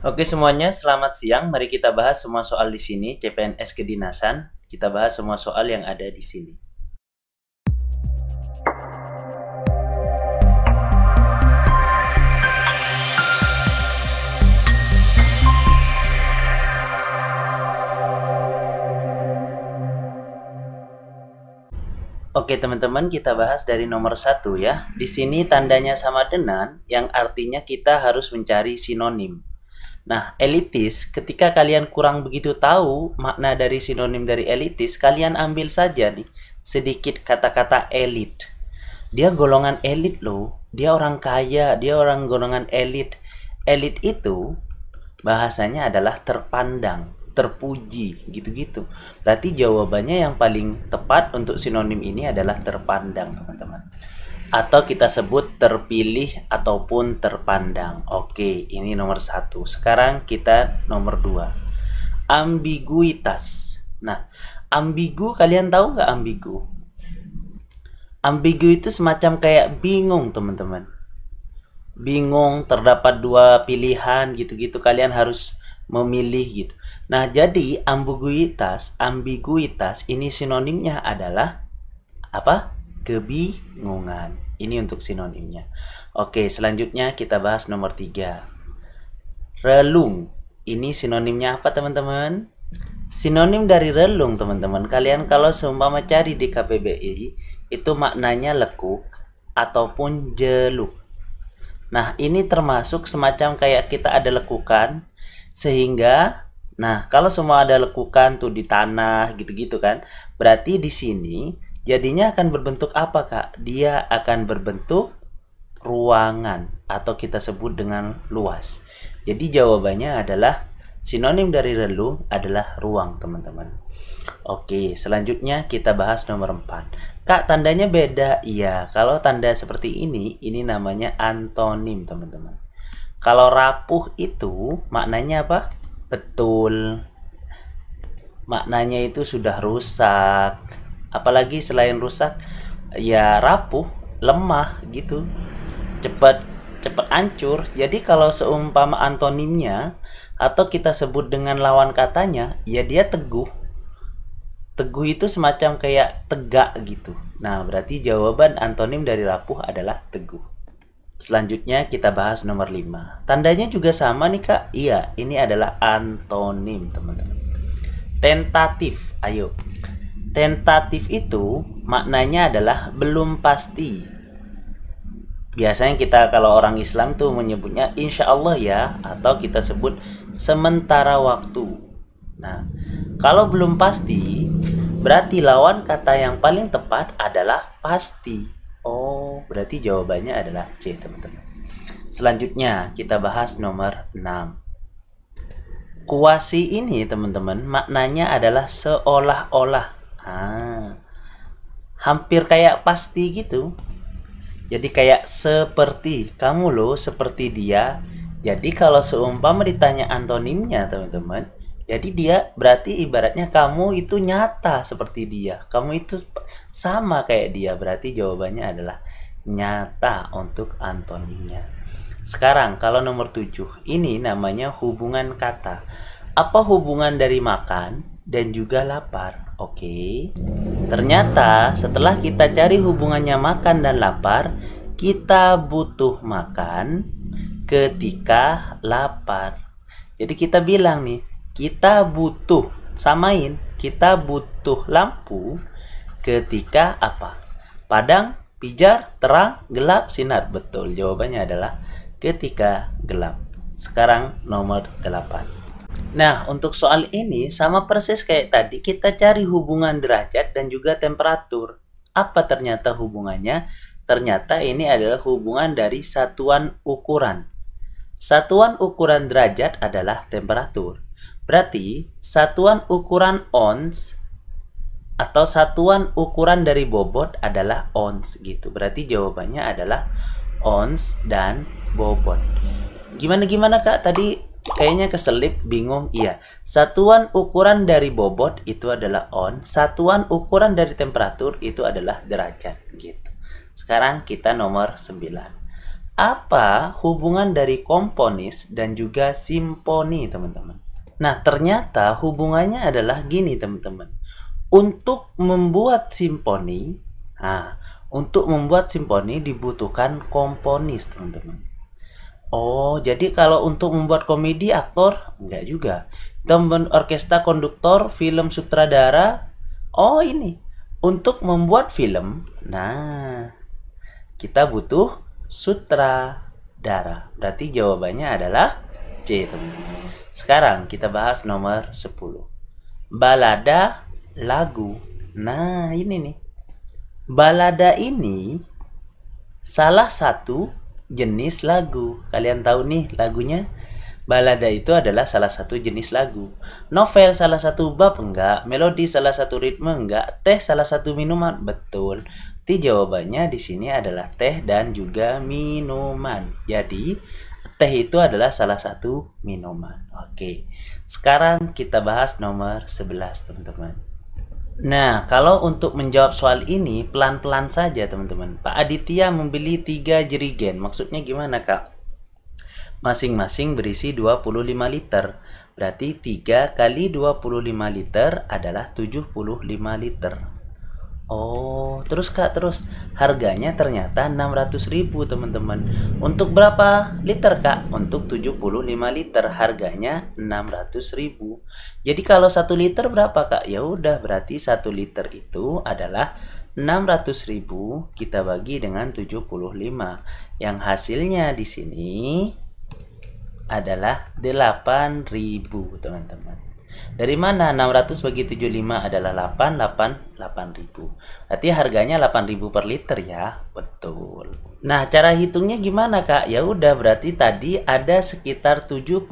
Oke semuanya, selamat siang. Mari kita bahas semua soal di sini, CPNS Kedinasan. Kita bahas semua soal yang ada di sini. Oke teman-teman, kita bahas dari nomor 1 ya. Di sini tandanya sama dengan, yang artinya kita harus mencari sinonim. Nah, elitis, ketika kalian kurang begitu tahu makna dari sinonim dari elitis, kalian ambil saja nih sedikit kata-kata elit. Dia golongan elit loh, dia orang kaya, dia orang golongan elit. Elit itu bahasanya adalah terpandang, terpuji, gitu-gitu. Berarti jawabannya yang paling tepat untuk sinonim ini adalah terpandang, teman-teman. Atau kita sebut terpilih ataupun terpandang. Oke, ini nomor 1. Sekarang kita nomor 2. Ambiguitas. Nah, ambigu, kalian tahu nggak ambigu? Ambigu itu semacam kayak bingung, teman-teman. Bingung, terdapat dua pilihan gitu-gitu, kalian harus memilih gitu. Nah, jadi ambiguitas ini sinonimnya adalah apa? Kebingungan. Ini untuk sinonimnya. Oke, selanjutnya kita bahas nomor 3. Relung. Ini sinonimnya apa, teman-teman? Sinonim dari relung, teman-teman. Kalian kalau seumpama cari di KPBI, itu maknanya lekuk ataupun jeluk. Nah, ini termasuk semacam kayak kita ada lekukan, sehingga, nah, kalau semua ada lekukan tuh di tanah gitu-gitu kan, berarti di sini jadinya akan berbentuk apa, Kak? Dia akan berbentuk ruangan atau kita sebut dengan luas. Jadi jawabannya adalah sinonim dari relung adalah ruang, teman-teman. Oke, selanjutnya kita bahas nomor 4. Kak, tandanya beda. Iya, kalau tanda seperti ini namanya antonim, teman-teman. Kalau rapuh itu maknanya apa? Betul. Maknanya itu sudah rusak. Apalagi selain rusak, ya rapuh, lemah gitu. Cepat hancur. Jadi kalau seumpama antonimnya atau kita sebut dengan lawan katanya, ya dia teguh. Teguh itu semacam kayak tegak gitu. Nah, berarti jawaban antonim dari rapuh adalah teguh. Selanjutnya kita bahas nomor 5. Tandanya juga sama nih, Kak. Iya, ini adalah antonim, teman-teman. Tentatif. Ayo. Tentatif itu maknanya adalah belum pasti. Biasanya kita kalau orang Islam tuh menyebutnya insya Allah ya, atau kita sebut sementara waktu. Nah, kalau belum pasti, berarti lawan kata yang paling tepat adalah pasti. Oh, berarti jawabannya adalah C, teman-teman. Selanjutnya kita bahas nomor 6. Kuasi ini, teman-teman, maknanya adalah seolah-olah. Hampir kayak pasti gitu. Jadi kayak seperti, kamu loh seperti dia. Jadi kalau seumpama ditanya antonimnya, teman-teman, jadi dia berarti ibaratnya kamu itu nyata seperti dia. Kamu itu sama kayak dia. Berarti jawabannya adalah nyata untuk antonimnya. Sekarang kalau nomor 7, ini namanya hubungan kata. Apa hubungan dari makan dan juga lapar? Oke. Ternyata setelah kita cari hubungannya makan dan lapar, kita butuh makan ketika lapar. Jadi kita bilang nih, kita butuh, samain, kita butuh lampu ketika apa? Padang, pijar, terang, gelap, sinar. Betul, jawabannya adalah ketika gelap. Sekarang nomor 8. Nah, untuk soal ini sama persis kayak tadi, kita cari hubungan derajat dan juga temperatur. Apa ternyata hubungannya? Ternyata ini adalah hubungan dari satuan ukuran. Satuan ukuran derajat adalah temperatur. Berarti satuan ukuran ons atau satuan ukuran dari bobot adalah ons gitu. Berarti jawabannya adalah ons dan bobot. Gimana Kak? Tadi kayaknya keselip, bingung. Iya, satuan ukuran dari bobot itu adalah ons, satuan ukuran dari temperatur itu adalah derajat gitu. Sekarang kita nomor 9. Apa hubungan dari komponis dan juga simfoni, teman-teman? Nah, ternyata hubungannya adalah gini, teman-teman. Untuk membuat simfoni, dibutuhkan komponis, teman-teman. Oh, jadi kalau untuk membuat komedi aktor enggak juga. Teman orkestra, konduktor, film, sutradara. Oh, ini untuk membuat film. Nah, kita butuh sutradara. Berarti jawabannya adalah C, teman-teman. Sekarang kita bahas nomor 10. Balada lagu. Nah, ini nih. Balada ini salah satu jenis lagu. Kalian tahu nih lagunya? Balada itu adalah salah satu jenis lagu. Novel salah satu bab enggak, melodi salah satu ritme enggak, teh salah satu minuman. Betul. Jadi jawabannya di sini adalah teh dan juga minuman. Jadi teh itu adalah salah satu minuman. Oke. Sekarang kita bahas nomor 11, teman-teman. Nah, kalau untuk menjawab soal ini pelan-pelan saja, teman-teman. Pak Aditya membeli 3 jerigen. Maksudnya gimana, Kak? Masing-masing berisi 25 liter. Berarti 3 kali 25 liter adalah 75 liter. Oh, terus Kak, terus harganya ternyata 600.000, teman-teman. Untuk berapa liter, Kak? Untuk 75 liter, harganya 600.000. Jadi kalau 1 liter berapa, Kak? Ya udah, berarti 1 liter itu adalah 600.000 kita bagi dengan 75. Yang hasilnya di sini adalah 8.000, teman-teman. Dari mana 600 bagi 75 adalah 8.000. Berarti harganya 8.000 per liter ya. Betul. Nah, cara hitungnya gimana, Kak? Ya udah, berarti tadi ada sekitar 75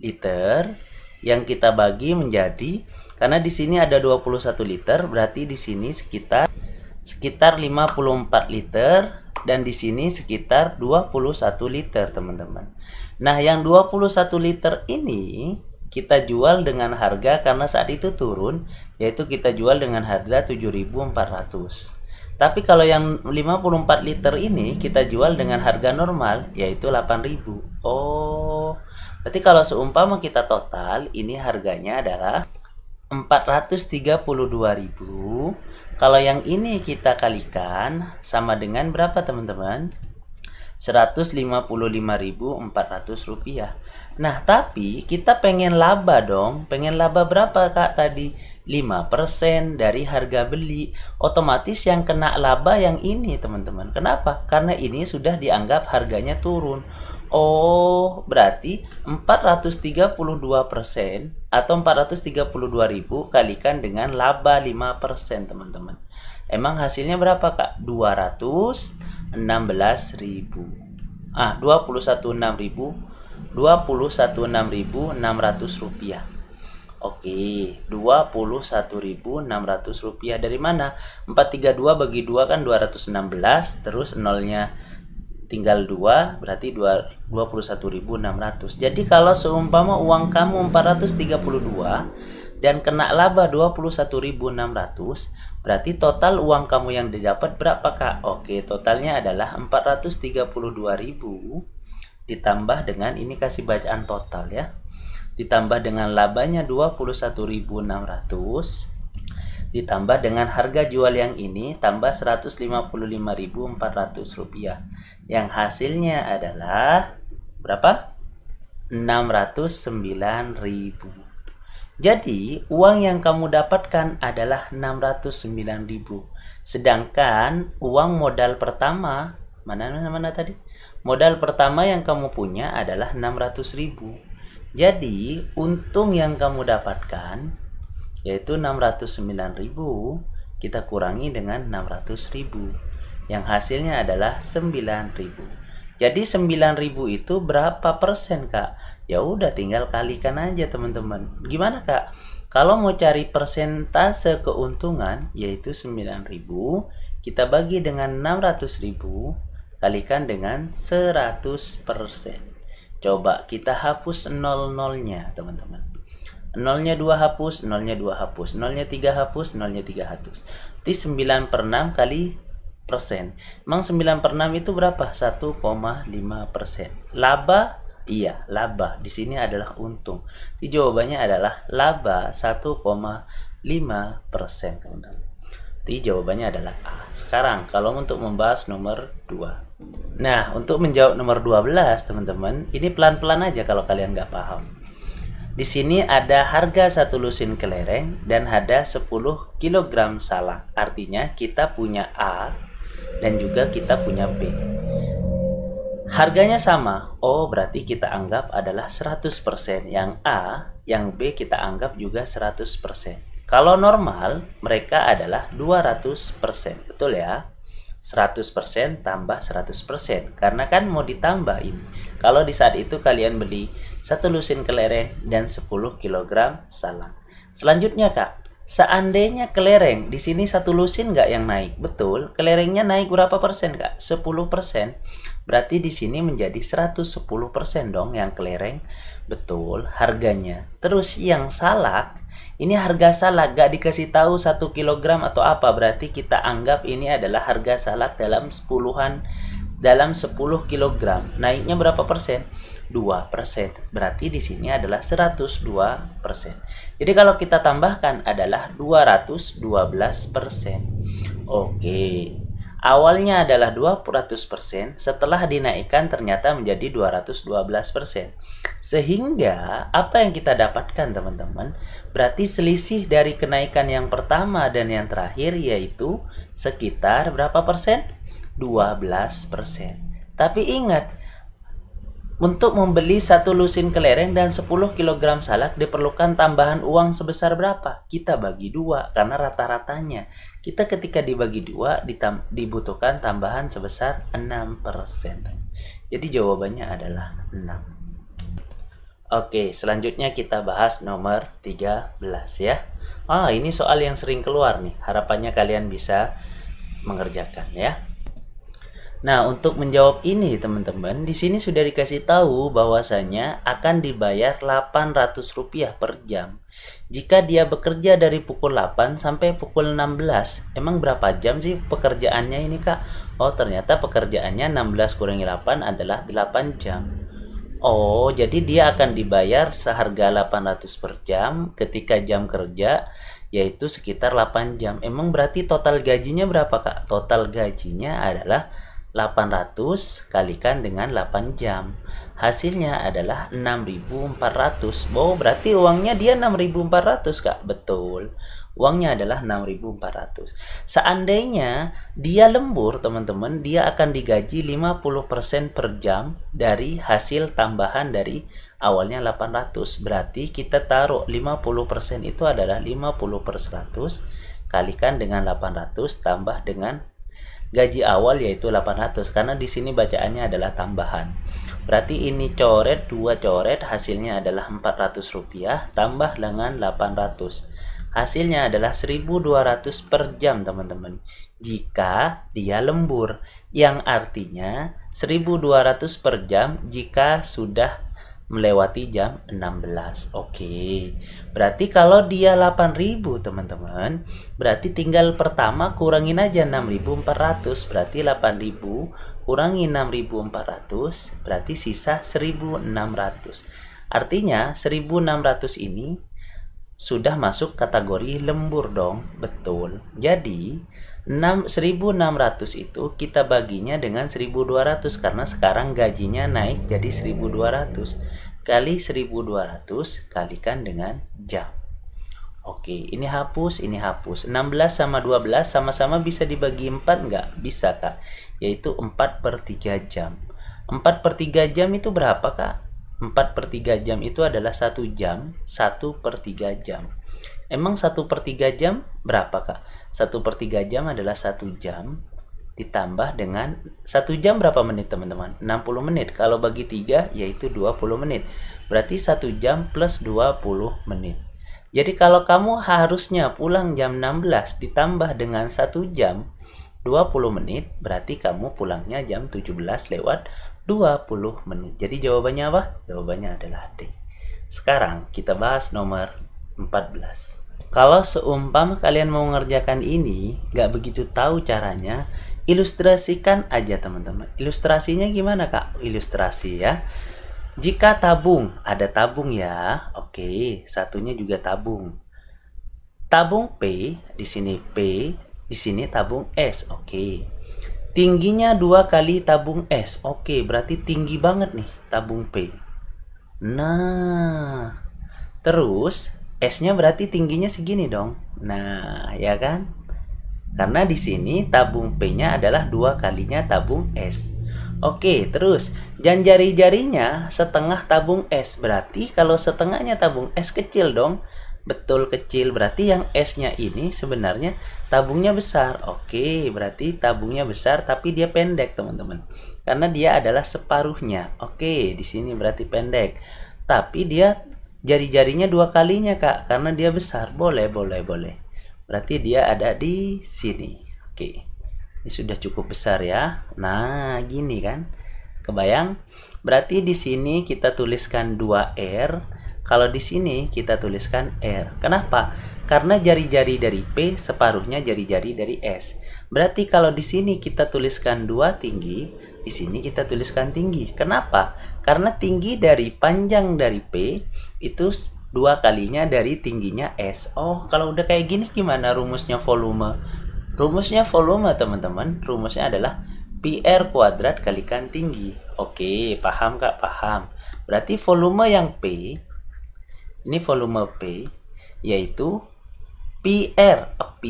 liter yang kita bagi menjadi, karena di sini ada 21 liter, berarti di sini sekitar 54 liter dan di sini sekitar 21 liter, teman-teman. Nah, yang 21 liter ini kita jual dengan harga, karena saat itu turun, yaitu kita jual dengan harga 7.400. Tapi kalau yang 54 liter ini kita jual dengan harga normal, yaitu 8.000. Oh, berarti kalau seumpama kita total, ini harganya adalah 432.000. Kalau yang ini kita kalikan sama dengan berapa, teman-teman? 155.400 rupiah. Nah, tapi kita pengen laba dong. Pengen laba berapa, Kak, tadi? 5% dari harga beli. Otomatis yang kena laba yang ini, teman-teman. Kenapa? Karena ini sudah dianggap harganya turun. Oh, berarti 432% atau 432.000 kalikan dengan laba 5%, teman-teman. Emang hasilnya berapa, Kak? 216.000. 21.600 rupiah. Oke, 21.600 rupiah. Dari mana? 432 bagi 2 kan 216, terus nolnya tinggal 2, berarti 21.600. Jadi kalau seumpama uang kamu 432 dan kena laba 21.600, berarti total uang kamu yang didapat berapa, Kak? Oke, totalnya adalah 432.000 ditambah dengan, ini kasih bacaan total ya, ditambah dengan labanya 21.600 ditambah dengan harga jual yang ini tambah 155.400 rupiah, yang hasilnya adalah berapa? 609.000. Jadi uang yang kamu dapatkan adalah 609.000. Sedangkan uang modal pertama, mana tadi? Modal pertama yang kamu punya adalah 600.000. Jadi untung yang kamu dapatkan yaitu 609.000, kita kurangi dengan 600.000, yang hasilnya adalah 9.000. Jadi 9.000 itu berapa persen, Kak? Ya udah, tinggal kalikan aja, teman-teman. Gimana, Kak? Kalau mau cari persentase keuntungan, yaitu 9.000, kita bagi dengan 600.000 kalikan dengan 100%. Coba kita hapus nol-nolnya, teman-teman. Nolnya 2 hapus, nolnya 2 hapus, nolnya 3 hapus, nolnya 3 hapus. Jadi 9/6 kali Emang 9/6 itu berapa? 1,5%. Laba? Iya, laba. Di sini adalah untung. Jadi jawabannya adalah laba 1,5%, teman-teman. Jadi jawabannya adalah A. Sekarang kalau untuk membahas nomor 2. Nah, untuk menjawab nomor 12, teman-teman, ini pelan-pelan aja kalau kalian nggak paham. Di sini ada harga 1 lusin kelereng dan ada 10 kg salak. Artinya kita punya A dan juga kita punya B. Harganya sama. Oh, berarti kita anggap adalah 100%. Yang A, yang B kita anggap juga 100%. Kalau normal, mereka adalah 200%. Betul ya? 100% tambah 100%. Karena kan mau ditambah ini. Kalau di saat itu kalian beli 1 lusin kelereng dan 10 kg salak. Selanjutnya, Kak. Seandainya kelereng, di sini 1 lusin nggak yang naik? Betul. Kelerengnya naik berapa persen, Kak? 10%. Berarti di sini menjadi 110% dong yang kelereng. Betul, harganya. Terus yang salak, ini harga salak gak dikasih tahu 1 kg atau apa, berarti kita anggap ini adalah harga salak dalam 10 kg. Naiknya berapa persen? 2%. Berarti di sini adalah 102%. Jadi kalau kita tambahkan adalah 212%. Oke. Awalnya adalah 200%, setelah dinaikkan ternyata menjadi 212%. Sehingga apa yang kita dapatkan, teman-teman? Berarti selisih dari kenaikan yang pertama dan yang terakhir yaitu sekitar berapa persen? 12%. Tapi ingat, untuk membeli 1 lusin kelereng dan 10 kg salak diperlukan tambahan uang sebesar berapa? Kita bagi 2 karena rata-ratanya. Kita ketika dibagi 2 dibutuhkan tambahan sebesar 6%. Jadi jawabannya adalah 6. Oke, selanjutnya kita bahas nomor 13 ya. Ini soal yang sering keluar nih. Harapannya kalian bisa mengerjakan ya. Nah, untuk menjawab ini teman-teman, di sini sudah dikasih tahu bahwasanya akan dibayar Rp800 per jam. Jika dia bekerja dari pukul 8 sampai pukul 16. Emang berapa jam sih pekerjaannya ini, Kak? Oh, ternyata pekerjaannya 16 kurangi 8 adalah 8 jam. Oh, jadi dia akan dibayar seharga 800 per jam ketika jam kerja yaitu sekitar 8 jam. Emang berarti total gajinya berapa, Kak? Total gajinya adalah 800 kalikan dengan 8 jam. Hasilnya adalah 6.400. Oh, berarti uangnya dia 6.400, Kak. Betul. Uangnya adalah 6.400. Seandainya dia lembur, teman-teman, dia akan digaji 50% per jam dari hasil tambahan dari awalnya 800. Berarti kita taruh 50% itu adalah 50/100 kalikan dengan 800 tambah dengan gaji awal yaitu 800 karena di sini bacaannya adalah tambahan. Berarti ini coret 2 coret hasilnya adalah Rp400 tambah dengan 800. Hasilnya adalah 1.200 per jam, teman-teman. Jika dia lembur, yang artinya 1.200 per jam jika sudah melewati jam 16. Oke. Berarti kalau dia 8.000, teman-teman, berarti tinggal pertama kurangin aja 6.400. Berarti 8.000 kurangi 6.400 berarti sisa 1.600. Artinya 1.600 ini sudah masuk kategori lembur dong. Betul. Jadi 1.600 itu kita baginya dengan 1.200 karena sekarang gajinya naik jadi 1.200 kali 1.200 kalikan dengan jam. Oke, ini hapus, ini hapus. 16 sama 12 sama-sama bisa dibagi 4 nggak? Bisa, Kak. Yaitu 4/3 jam. 4/3 jam itu berapa, Kak? 4/3 jam itu adalah 1 jam. 1/3 jam. Emang 1/3 jam berapa, Kak? 1/3 jam adalah 1 jam ditambah dengan 1 jam berapa menit, teman-teman? 60 menit. Kalau bagi 3 yaitu 20 menit. Berarti 1 jam plus 20 menit. Jadi kalau kamu harusnya pulang jam 16 ditambah dengan 1 jam 20 menit, berarti kamu pulangnya jam 17 lewat 20 menit. Jadi jawabannya apa? Jawabannya adalah D. Sekarang kita bahas nomor 14. Kalau seumpama kalian mau mengerjakan ini, nggak begitu tahu caranya, ilustrasikan aja teman-teman. Ilustrasinya gimana Kak? Ilustrasi ya. Jika tabung, ada tabung ya. Oke, satunya juga tabung. Tabung P, di sini P, di sini tabung S. Oke. Tingginya 2 kali tabung S. Oke, berarti tinggi banget nih tabung P. Nah, terus S-nya berarti tingginya segini dong. Nah, ya kan? Karena di sini tabung P-nya adalah 2 kalinya tabung S. Oke, terus jari-jarinya setengah tabung S. Berarti kalau setengahnya tabung S kecil dong. Betul kecil, berarti yang S-nya ini sebenarnya tabungnya besar. Oke, berarti tabungnya besar tapi dia pendek, teman-teman. Karena dia adalah separuhnya. Oke, di sini berarti pendek. Tapi dia jari-jarinya 2 kalinya, Kak, karena dia besar. Boleh. Berarti dia ada di sini. Oke. Ini sudah cukup besar ya. Nah, gini kan? Kebayang? Berarti di sini kita tuliskan 2R. Kalau di sini kita tuliskan R. Kenapa? Karena jari-jari dari P separuhnya jari-jari dari S. Berarti kalau di sini kita tuliskan 2 tinggi, di sini kita tuliskan tinggi. Kenapa? Karena tinggi dari panjang dari P itu 2 kalinya dari tingginya S. Oh, kalau udah kayak gini gimana rumusnya volume? Rumusnya volume, teman-teman. Rumusnya adalah PR kuadrat kalikan tinggi. Oke, paham Kak? Paham. Berarti volume yang P, ini volume P, yaitu PR, P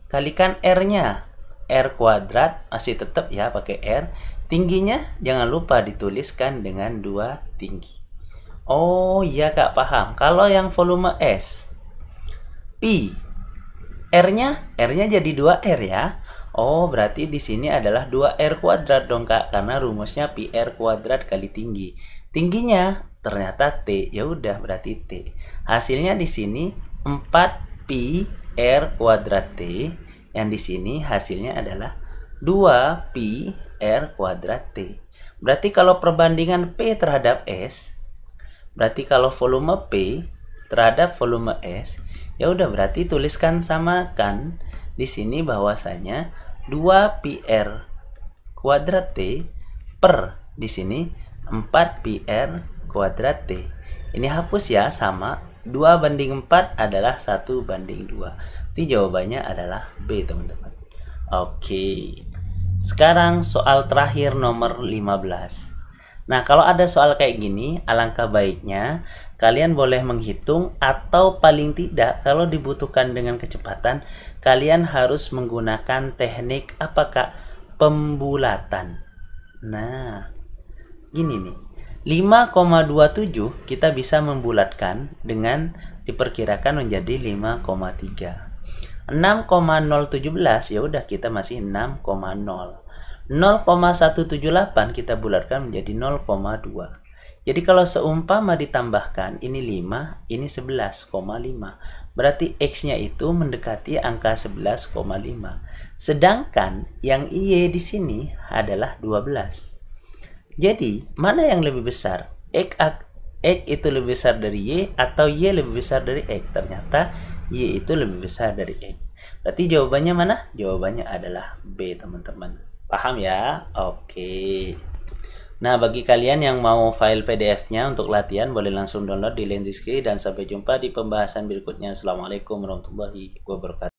kalikan R-nya. R kuadrat, masih tetap ya pakai R. Tingginya jangan lupa dituliskan dengan 2 tinggi. Oh iya Kak, paham. Kalau yang volume S, P, R-nya jadi 2R ya. Oh, berarti di sini adalah 2R kuadrat dong Kak, karena rumusnya PR kuadrat kali tinggi. Tingginya ternyata T. Ya udah, berarti T. Hasilnya di sini 4PR kuadrat T. Yang di sini hasilnya adalah 2PR kuadrat T. Berarti kalau perbandingan P terhadap S, berarti kalau volume P terhadap volume S, ya udah berarti tuliskan samakan di sini bahwasanya 2PR kuadrat T per di sini 4PR kuadrat T. Ini hapus ya, sama 2/4 adalah 1/2. Jadi jawabannya adalah B, teman-teman. Oke. Sekarang soal terakhir nomor 15. Nah, kalau ada soal kayak gini, alangkah baiknya kalian boleh menghitung atau paling tidak kalau dibutuhkan dengan kecepatan, kalian harus menggunakan teknik apakah? Pembulatan. Nah, gini nih. 5,27 kita bisa membulatkan dengan diperkirakan menjadi 5,3. 6,017 ya udah kita masih 6,0. 0,178 kita bulatkan menjadi 0,2. Jadi kalau seumpama ditambahkan ini 5, ini 11,5. Berarti X-nya itu mendekati angka 11,5. Sedangkan yang Y di sini adalah 12. Jadi, mana yang lebih besar? X itu lebih besar dari Y atau Y lebih besar dari X? Ternyata Y itu lebih besar dari X. Berarti jawabannya mana? Jawabannya adalah B, teman-teman. Paham ya? Oke. Nah, bagi kalian yang mau file PDF-nya untuk latihan, boleh langsung download di link deskripsi dan sampai jumpa di pembahasan berikutnya. Assalamualaikum warahmatullahi wabarakatuh.